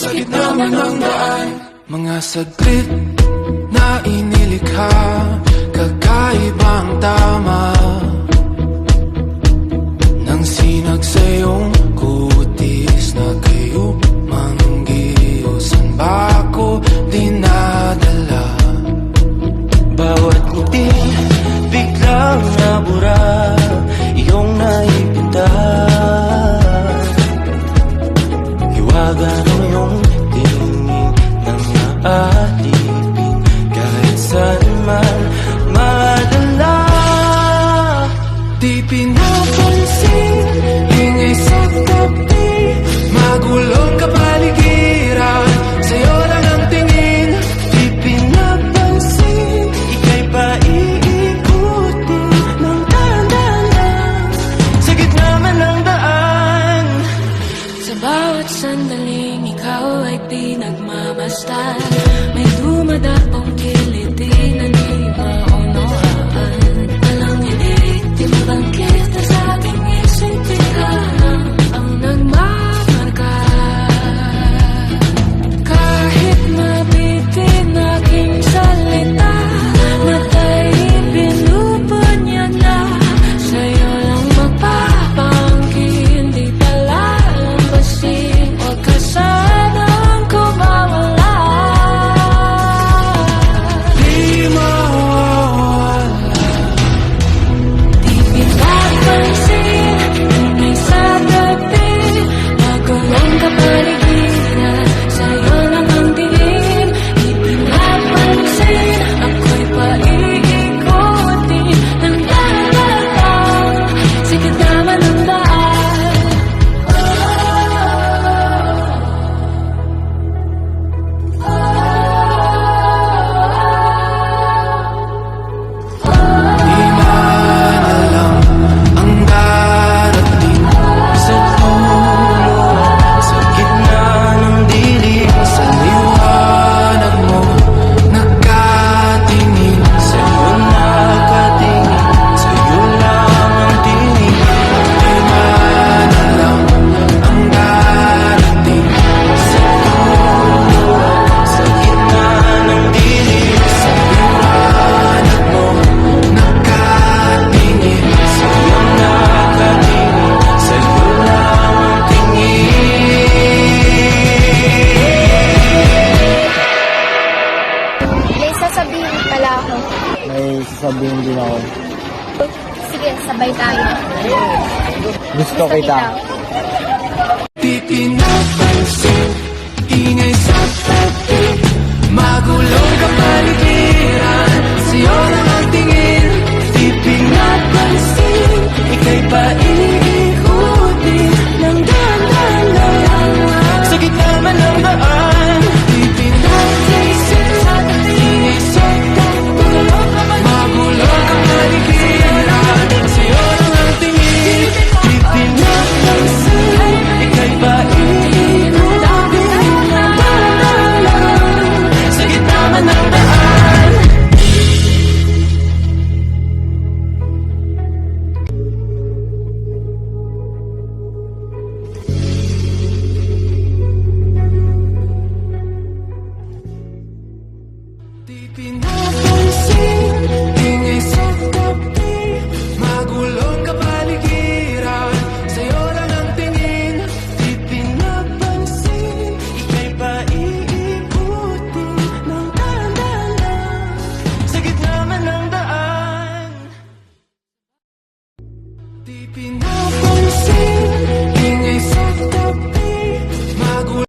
sa gitna man ng daan. Mga saglit na inilikha, kakaibang tama nang sinag sa iyong kutis na kayo manggiyo. San ba ako dinadala? Bawat ngiti biglang nabura, iyong naipita. Hiwaga ng iyong tingin nang naaalipin, kahit saan man madala. Di pinapansin, ingay sa tabi, magulong kapaligiran, sa'yo lang ang tingin. Di pinapansin, ika'y paiikutin ng dahan-dahan, sa gitna man ng daan. Sa bawat sandaling ikaw ay pinagmamasdan, may dumadapong kiliti na di maunawaan. Walang hilig, timbang kita sa aking isip, biglaan ang nagmamarka. Kahit mabitin aking salita, matay pinupad niya na, sa'yo lang magpapangkin, di pala lambasin, huwag ka sanang kumawala. Di mawawala. Di pinapansin, ingay sa tabi, magulong kapaligiran, sa'yo lang ang tingin. Di pinapansin, ako'y paiikutin ng dahan-dahan, sa gitna man ng daan. Di man alam ang darating Sa dulo, sa gitna ng dilim, sa liwanag mo, nagkatingin. sa'yo nakatingin, sa'yo lang ang tingin. Di man alam ang darating Sa dulo, sa gitna ng dilim, sa liwanag mo, nagkatingin. sa'yo nakatingin, sa'yo lang ang tingin. May sasabihin pala ako. May sasabihin din ako. Sige, sabay tayo. Gusto kita. Di pinapansin, ingay sa tabi, magulong kapaligiran, sa'yo lang ang tingin. Di pinapansin, ika'y paiikutin ng dahan-dahan, Sa gitna man ng daan, di pinapansin, ingay sa tabi, magulong kapaligiran, sa'yo lang ang tingin. Di pinapansin, ika'y paiikutin ng dahan-dahan, sa gitna man ng daan. di pinapansin, ingay sa tabi, magulong kapaligiran, sa'yo lang ang tingin. Di pinapansin, ika'y paiikutin ng dahan-dahan, sa gitna man ng daan. Di pinapansin.